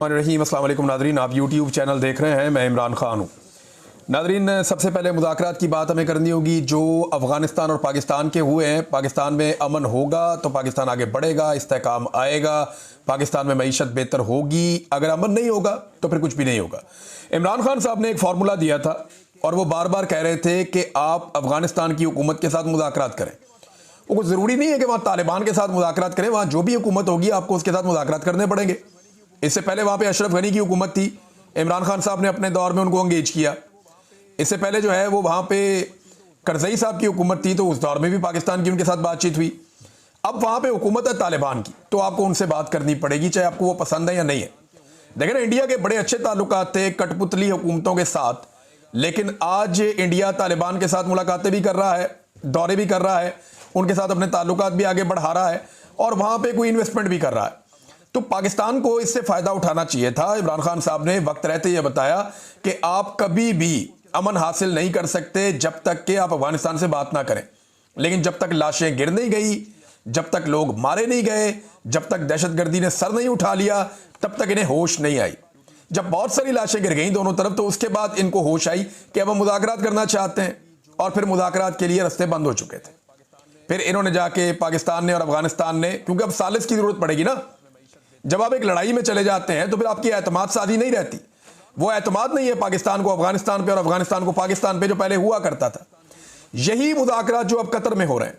रहीम अस्सलाम वालेकुम नादरीन, आप यूट्यूब चैनल देख रहे हैं। मैं इमरान खान हूँ। नादरीन, सबसे पहले मुज़ाकरात की बात हमें करनी होगी जो अफ़गानिस्तान और पाकिस्तान के हुए हैं। पाकिस्तान में अमन होगा तो पाकिस्तान आगे बढ़ेगा, इस्तेहकाम आएगा, पाकिस्तान में मईशत बेहतर होगी। अगर अमन नहीं होगा तो फिर कुछ भी नहीं होगा। इमरान खान साहब ने एक फार्मूला दिया था और वो बार बार कह रहे थे कि आप अफ़गानिस्तान की हुकूमत के साथ मुज़ाकरात करें। वो ज़रूरी नहीं है कि वहाँ तालिबान के साथ मुज़ाकरात करें, वहाँ जो भी हुकूमत होगी आपको उसके साथ मुज़ाकरात करने पड़ेंगे। इससे पहले वहाँ पे अशरफ गनी की हुकूमत थी, इमरान खान साहब ने अपने दौर में उनको एंगेज किया। इससे पहले जो है वो वहाँ पे करजई साहब की हुकूमत थी, तो उस दौर में भी पाकिस्तान की उनके साथ बातचीत हुई। अब वहाँ पे हुकूमत है तालिबान की, तो आपको उनसे बात करनी पड़ेगी, चाहे आपको वो पसंद है या नहीं है। देखें ना, इंडिया के बड़े अच्छे ताल्लुकात थे कठपुतली हुकूमतों के साथ, लेकिन आज इंडिया तालिबान के साथ मुलाकातें भी कर रहा है, दौरे भी कर रहा है, उनके साथ अपने ताल्लुकात भी आगे बढ़ा रहा है और वहाँ पे कोई इन्वेस्टमेंट भी कर रहा है। तो पाकिस्तान को इससे फायदा उठाना चाहिए था। इमरान खान साहब ने वक्त रहते ये बताया कि आप कभी भी अमन हासिल नहीं कर सकते जब तक कि आप अफगानिस्तान से बात ना करें। लेकिन जब तक लाशें गिर नहीं गई, जब तक लोग मारे नहीं गए, जब तक दहशतगर्दी ने सर नहीं उठा लिया, तब तक इन्हें होश नहीं आई। जब बहुत सारी लाशें गिर गई दोनों तरफ, तो उसके बाद इनको होश आई कि अब हम मुज़ाकरात करना चाहते हैं, और फिर मुज़ाकरात के लिए रास्ते बंद हो चुके थे। फिर इन्होंने जाके पाकिस्तान ने और अफगानिस्तान ने, क्योंकि अब सालिस की जरूरत पड़ेगी ना, जब आप एक लड़ाई में चले जाते हैं तो फिर आपकी एतमाद साधी नहीं रहती। वो एतमाद नहीं है पाकिस्तान को अफगानिस्तान पे और अफगानिस्तान को पाकिस्तान पे जो पहले हुआ करता था। यही मुज़ाकरात जो अब कतर में हो रहे हैं,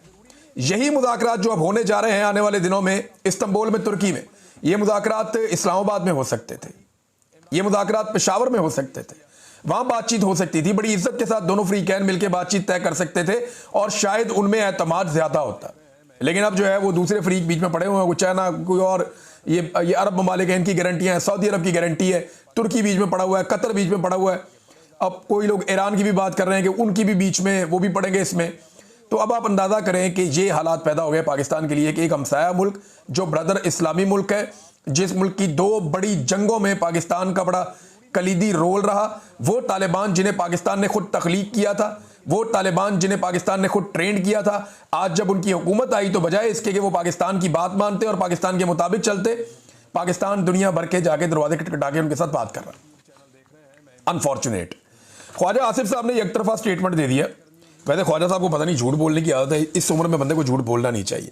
यही मुज़ाकरात जो अब होने जा रहे हैं आने वाले दिनों में इस्तांबुल में, तुर्की में, ये मुज़ाकरात इस्लामाबाद में हो सकते थे, ये मुज़ाकरात पेशावर में हो सकते थे, वहां बातचीत हो सकती थी, बड़ी इज्जत के साथ दोनों फ्रीकैन मिलकर बातचीत तय कर सकते थे और शायद उनमें एतमाद ज्यादा होता। लेकिन अब जो है वो दूसरे फ्रीक बीच में पड़े हुए हैं, चाइना कोई और, ये अरब ममालिक हैं, इनकी गारंटियां हैं, सऊदी अरब की गारंटी है, तुर्की बीच में पड़ा हुआ है, कतर बीच में पड़ा हुआ है। अब कोई लोग ईरान की भी बात कर रहे हैं कि उनकी भी बीच में वो भी पड़ेंगे इसमें। तो अब आप अंदाजा करें कि ये हालात पैदा हो गए पाकिस्तान के लिए कि एक हमसाया मुल्क जो ब्रदर इस्लामी मुल्क है, जिस मुल्क की दो बड़ी जंगों में पाकिस्तान का बड़ा कलीदी रोल रहा, वो तालिबान जिन्हें पाकिस्तान ने खुद तख्लीक किया था, वो तालिबान जिन्हें पाकिस्तान ने खुद ट्रेंड किया था, आज जब उनकी हुकूमत आई तो बजाय इसके कि वो पाकिस्तान की बात मानते और पाकिस्तान के मुताबिक चलते, पाकिस्तान दुनिया भर के जाके दरवाजे खटखटा के उनके साथ बात कर रहा है। अनफॉर्चुनेट। ख्वाजा आसिफ साहब ने एक तरफा स्टेटमेंट दे दिया। वैसे ख्वाजा साहब को पता नहीं झूठ बोलने की आदत है, इस उम्र में बंदे को झूठ बोलना नहीं चाहिए।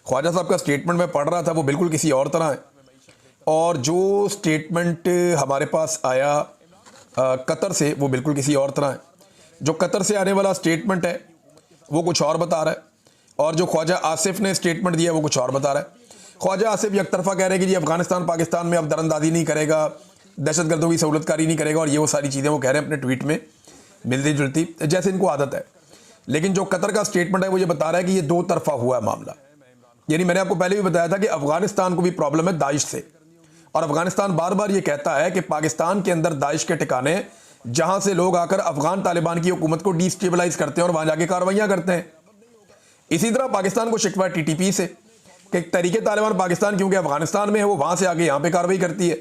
ख्वाजा साहब का स्टेटमेंट मैं पढ़ रहा था, वो बिल्कुल किसी और तरह है, और जो स्टेटमेंट हमारे पास आया कतर से वो बिल्कुल किसी और तरह है। जो कतर से आने वाला स्टेटमेंट है वो कुछ और बता रहा है, और जो ख्वाजा आसिफ ने स्टेटमेंट दिया वो कुछ और बता रहा है। ख्वाजा आसिफ एक तरफा कह रहे हैं कि जी अफगानिस्तान पाकिस्तान में अब दरअंदाजी नहीं करेगा, दहशतगर्दों की सहूलतकारी नहीं करेगा, और ये वो सारी चीज़ें वो कह रहे हैं अपने ट्वीट में मिलती जुलती जैसे इनको आदत है। लेकिन जो कतर का स्टेटमेंट है वो ये बता रहा है कि ये दो तरफा हुआ है मामला। यानी मैंने आपको पहले भी बताया था कि अफगानिस्तान को भी प्रॉब्लम है दाइश से, और अफगानिस्तान बार बार ये कहता है कि पाकिस्तान के अंदर दाइश के ठिकाने जहां से लोग आकर अफगान तालिबान की हुकूमत को डिस्टेबलाइज करते हैं और वहां जाके कार्रवाइयां करते हैं। इसी तरह पाकिस्तान को शिकवा टीटीपी से कि तरीके तालिबान पाकिस्तान क्योंकि अफगानिस्तान में है वो वहां से आगे यहां पे कार्रवाई करती है।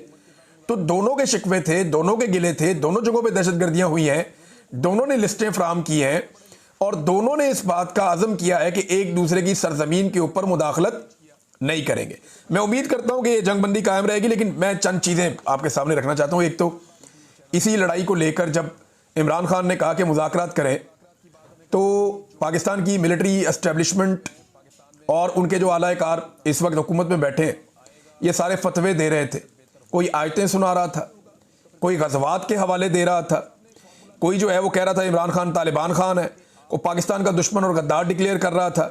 तो दोनों के शिकवे थे, दोनों के गिले थे, दोनों जगहों पे दहशतगर्दियां हुई हैं, दोनों ने लिस्टें फ्राहम की हैं, और दोनों ने इस बात का आज़म किया है कि एक दूसरे की सरजमीन के ऊपर मुदाखलत नहीं करेंगे। मैं उम्मीद करता हूं कि ये जंगबंदी कायम रहेगी, लेकिन मैं चंद चीज़ें आपके सामने रखना चाहता हूं। एक तो इसी लड़ाई को लेकर जब इमरान खान ने कहा कि मुज़ाकरात करें, तो पाकिस्तान की मिलिट्री एस्टेब्लिशमेंट और उनके जो आला-ए-कार इस वक्त हुकूमत में बैठे हैं, ये सारे फतवे दे रहे थे। कोई आयतें सुना रहा था, कोई गज़वात के हवाले दे रहा था, कोई जो है वो कह रहा था इमरान खान तालिबान खान है, वो पाकिस्तान का दुश्मन और गद्दार डिक्लेयर कर रहा था,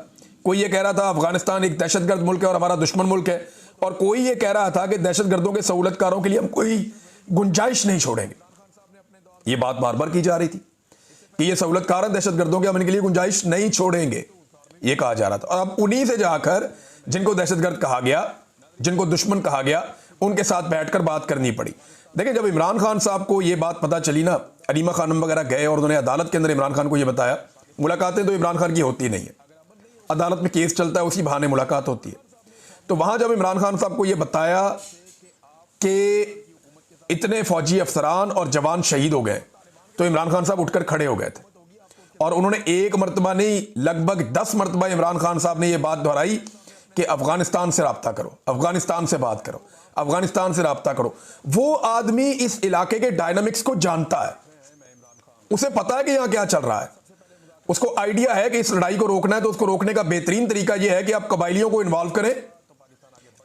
कोई ये कह रहा था अफगानिस्तान एक दहशतगर्द मुल्क है और हमारा दुश्मन मुल्क है, और कोई ये कह रहा था कि दहशतगर्दों के सहूलतकारों के लिए हम कोई गुंजाइश नहीं छोड़ेंगे। ये बात बार बार की जा रही थी कि ये सहूलतकार हैं दहशतगर्दों के, हम इनके लिए गुंजाइश नहीं छोड़ेंगे, ये कहा जा रहा था। और अब उन्हीं से जाकर जिनको दहशतगर्द कहा गया, जिनको दुश्मन कहा गया, उनके साथ बैठकर बात करनी पड़ी। देखिए, जब इमरान खान साहब को ये बात पता चली ना, अलीमा खानम वगैरह गए और उन्होंने अदालत के अंदर इमरान खान को ये बताया। मुलाकातें तो इमरान खान की होती नहीं है, अदालत में केस चलता है, उसी बहाने मुलाकात होती है। तो वहां जब इमरान खान साहब को यह बताया कि इतने फौजी अफसरान और जवान शहीद हो गए, तो इमरान खान साहब उठकर खड़े हो गए थे, और उन्होंने एक मरतबा नहीं लगभग 10 मरतबा इमरान खान साहब ने यह बात दोहराई कि अफगानिस्तान से रब्ता करो, अफगानिस्तान से बात करो, अफगानिस्तान से रब्ता करो। वो आदमी इस इलाके के डायनामिक्स को जानता है, उसे पता है कि यहां क्या चल रहा है, उसको आइडिया है कि इस लड़ाई को रोकना है। तो उसको रोकने का बेहतरीन तरीका यह है कि आप कबाइलियों को इन्वॉल्व करें,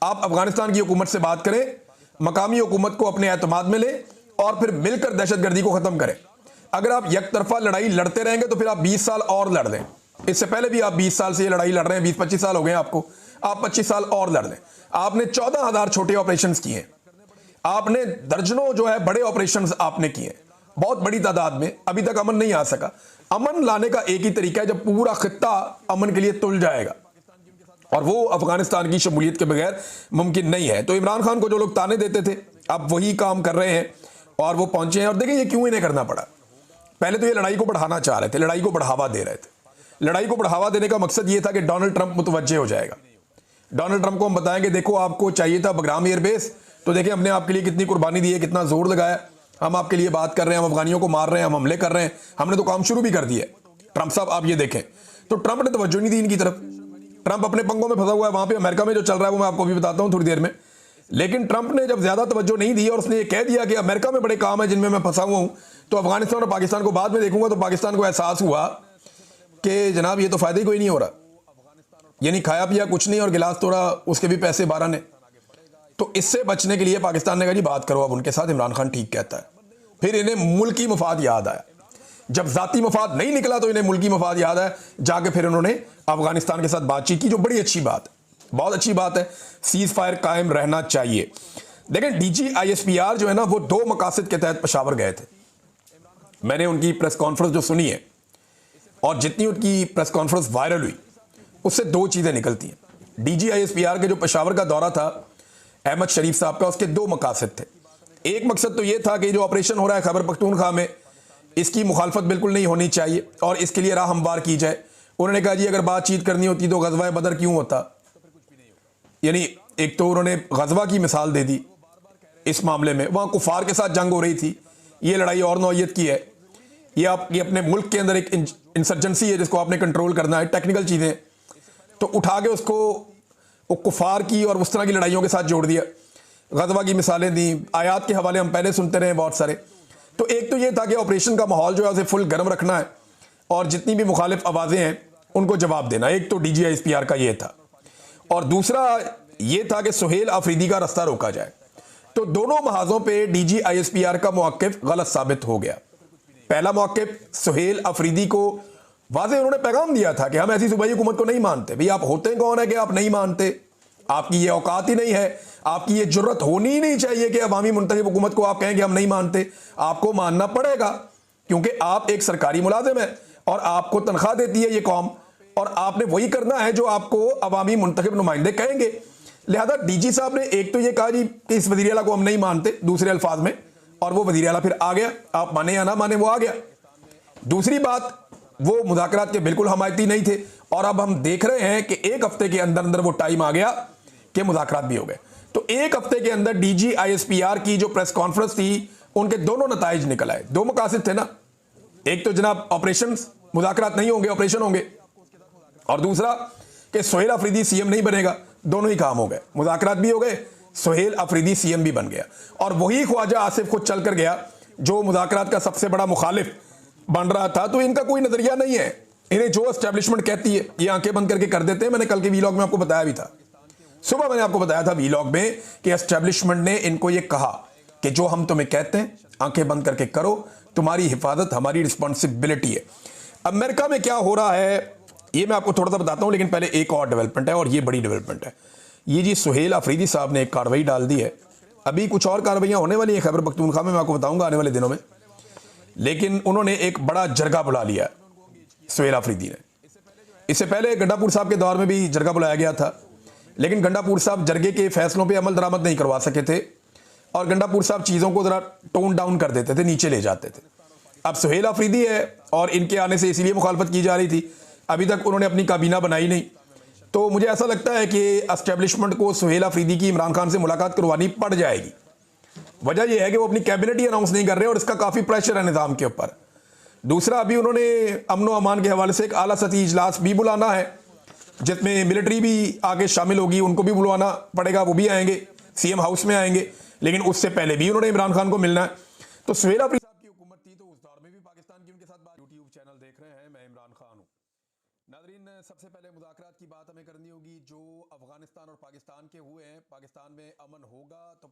आप अफगानिस्तान की हुकूमत से बात करें, मकामी हुकूमत को अपने एतमाद में लें और फिर मिलकर दहशतगर्दी को खत्म करें। अगर आप एक तरफा लड़ाई लड़ते रहेंगे तो फिर आप 20 साल और लड़ लें। इससे पहले भी आप 20 साल से ये लड़ाई लड़ रहे हैं, 20-25 साल हो गए आपको, आप 25 साल और लड़ लें। आपने 14,000 छोटे ऑपरेशंस किए, आपने दर्जनों जो है बड़े ऑपरेशंस आपने किए, बहुत बड़ी तादाद में। अभी तक अमन नहीं आ सका। अमन लाने का एक ही तरीका है, जब पूरा खित्ता अमन के लिए तुल जाएगा, और वो अफगानिस्तान की शमूलियत के बगैर मुमकिन नहीं है। तो इमरान खान को जो लोग ताने देते थे अब वही काम कर रहे हैं और वो पहुंचे हैं। और देखिए ये क्यों इन्हें करना पड़ा। पहले तो ये लड़ाई को बढ़ाना चाह रहे थे, लड़ाई को बढ़ावा दे रहे थे। लड़ाई को बढ़ावा देने का मकसद ये था कि डोनाल्ड ट्रंप मुतवज्जे हो जाएगा। डोनाल्ड ट्रंप को हम बताएंगे देखो आपको चाहिए था बगराम एयरबेस, तो देखिए हमने आपके लिए कितनी कुर्बानी दी है, कितना जोर लगाया, हम आपके लिए बात कर रहे हैं, हम अफगानियों को मार रहे हैं, हम हमले कर रहे हैं, हमने तो काम शुरू भी कर दिया है। ट्रंप साहब आप ये देखें, तो ट्रंप ने तवज्जो नहीं दी इनकी तरफ। ट्रंप अपने पंगों में फंसा हुआ है, वहां पे अमेरिका में जो चल रहा है वो मैं आपको भी बताता हूं थोड़ी देर में। लेकिन ट्रंप ने जब ज्यादा तवज्जो नहीं दी और उसने ये कह दिया कि अमेरिका में बड़े काम है जिनमें मैं फंसा हुआ हूं, तो अफगानिस्तान और पाकिस्तान को बाद में देखूंगा, तो पाकिस्तान को एहसास हुआ कि जनाब ये तो फायदा ही कोई नहीं हो रहा, यानी खाया पिया कुछ नहीं और गिलास तोड़ा उसके भी पैसे 12 ने। तो इससे बचने के लिए पाकिस्तान ने कहा जी बात करो अब उनके साथ। इमरान खान ठीक कहता है। फिर इन्हें मुल्की मफाद याद आया, जब जाती मफाद नहीं निकला तो इन्हें मुल्की मफाद याद आया, जाके फिर उन्होंने अफगानिस्तान के साथ बातचीत की, जो बड़ी अच्छी बात है, बहुत अच्छी बात है। सीज फायर कायम रहना चाहिए। देखें DGISPR जो है ना वो 2 मकासद के तहत पेशावर गए थे। मैंने उनकी प्रेस कॉन्फ्रेंस जो सुनी है और जितनी उनकी प्रेस कॉन्फ्रेंस वायरल हुई उससे 2 चीजें निकलती हैं। DGISPR के जो पेशावर का दौरा था अहमद शरीफ साहब का, उसके 2 मकासद थे। एक मकसद तो यह था कि जो ऑपरेशन हो रहा है खैबर पख्तूनख्वा में, इसकी मुखालफत बिल्कुल नहीं होनी चाहिए और इसके लिए राह हमवार की जाए। उन्होंने कहा जी अगर बातचीत करनी होती तो गज़वा बदर क्यों होता, यानी एक तो उन्होंने गज़वा की मिसाल दे दी इस मामले में, वहां कुफार के साथ जंग हो रही थी, ये लड़ाई और नौयत की है, ये आपकी अपने मुल्क के अंदर एक इंसर्जेंसी है जिसको आपने कंट्रोल करना है, टेक्निकल चीजें, तो उठा के उसको वो कुफार की और उस तरह की लड़ाइयों के साथ जोड़ दिया। गज़वा की मिसालें दी, आयात के हवाले हम पहले सुनते रहे बहुत सारे। तो एक तो ये था कि ऑपरेशन का माहौल जो है उसे फुल गर्म रखना है और जितनी भी मुखालिफ आवाज़ें हैं उनको जवाब देना। एक तो DGISPR का ये था, और दूसरा ये था कि सुहेल अफरीदी का रास्ता रोका जाए। तो दोनों महाजों पे DGISPR का मौक़िफ़ गलत साबित हो गया। पहला मौक़िफ़ सुहेल अफरीदी को वाज़े उन्होंने पैगाम दिया था कि हम ऐसी सूबाई हुकूमत को नहीं मानते। भाई आप होते कौन है कि आप नहीं मानते, आपकी ये औकात ही नहीं है, आपकी ये जुर्रत होनी ही नहीं चाहिए कि अवामी मुंतखब हुकूमत को आप कहें कि हम नहीं मानते। आपको मानना पड़ेगा क्योंकि आप एक सरकारी मुलाजिम है और आपको तनख्वाह देती है ये कौम, और आपने वही करना है जो आपको अवामी मुंतखब नुमाइंदे कहेंगे। लिहाजा DG साहब ने एक तो ये कहा जी कि इस वज़ीर आला को हम नहीं मानते दूसरे अल्फाज में, और वो वज़ीर आला फिर आ गया, आप माने या ना माने वो आ गया। दूसरी बात, वो मुज़ाकरात के बिल्कुल हमायती नहीं थे, और अब हम देख रहे हैं कि 1 हफ्ते के अंदर अंदर वो टाइम आ गया कि मुज़ाकरात भी हो गए। तो 1 हफ्ते के अंदर DGISPR की जो प्रेस कॉन्फ्रेंस थी उनके दोनों नताइज निकल आए। 2 मकासद थे ना, एक तो जनाब ऑपरेशन, मुज़ाकरात नहीं होंगे ऑपरेशन होंगे, और दूसरा कि सुहेल अफरीदी CM नहीं बनेगा। दोनों ही काम हो गए, मुज़ाकरात भी हो गए, सुहेल अफरीदी CM भी बन गया। और वही ख्वाजा आसिफ खुद चल कर गया जो मुज़ाकरात का सबसे बड़ा मुखालिफ बन रहा था। तो इनका कोई नजरिया नहीं है, इन्हें जो एस्टेब्लिशमेंट कहती है ये आंखें बंद करके कर देते हैं। मैंने कल के वीलॉग में आपको बताया भी था, सुबह मैंने आपको बताया था वीलॉग में कि एस्टेब्लिशमेंट ने इनको ये कहा कि जो हम तुम्हें कहते हैं आंखें बंद करके करो, तुम्हारी हिफाजत हमारी रिस्पॉन्सिबिलिटी है। अमेरिका में क्या हो रहा है ये मैं आपको थोड़ा सा बताता हूं, लेकिन पहले एक और डेवलपमेंट है और ये बड़ी डेवलपमेंट है। ये जी सुहेल अफरीदी साहब ने एक कार्रवाई डाल दी है, अभी कुछ और कार्रवाइयां होने वाली हैं खैबर पख्तूनख्वा में, मैं आपको बताऊंगा आने वाले दिनों में। लेकिन उन्होंने एक बड़ा जरगा बुला लिया सुहेल अफरीदी ने। इससे पहले गंडापुर साहब के दौर में भी जरगा बुलाया गया था, लेकिन गंडापुर साहब जरगे के फैसलों पे अमल दरामद नहीं करवा सके थे और गंडापुर साहब चीज़ों को ज़रा टोन डाउन कर देते थे, नीचे ले जाते थे। अब सुहेल अफरीदी है और इनके आने से इसीलिए मुखालफत की जा रही थी, अभी तक उन्होंने अपनी काबीना बनाई नहीं। तो मुझे ऐसा लगता है कि एस्टेब्लिशमेंट को सुहेल अफरीदी की इमरान खान से मुलाकात करवानी पड़ जाएगी। वजह यह है कि वो अपनी कैबिनेट ही अनाउंस नहीं कर रहे और इसका काफ़ी प्रेशर है निज़ाम के ऊपर। दूसरा, अभी उन्होंने अमन व अमान के हवाले से एक आला सतही इजलास भी बुलाना है, जिसमें मिलिट्री भी आगे शामिल होगी, उनको भी बुलवाना पड़ेगा, वो भी आएंगे, सीएम हाउस में आएंगे, लेकिन उससे पहले भी उन्होंने इमरान खान को मिलना है। तो सवेरा साहब की हुकूमत थी, तो उस दौर में भी पाकिस्तान की उनके साथ बात। यूट्यूब चैनल देख रहे हैं, मैं इमरान खान हूँ। नाजरीन, सबसे पहले मुज़ाकरात की बात हमें करनी होगी जो अफगानिस्तान और पाकिस्तान के हुए हैं। पाकिस्तान में अमन होगा तो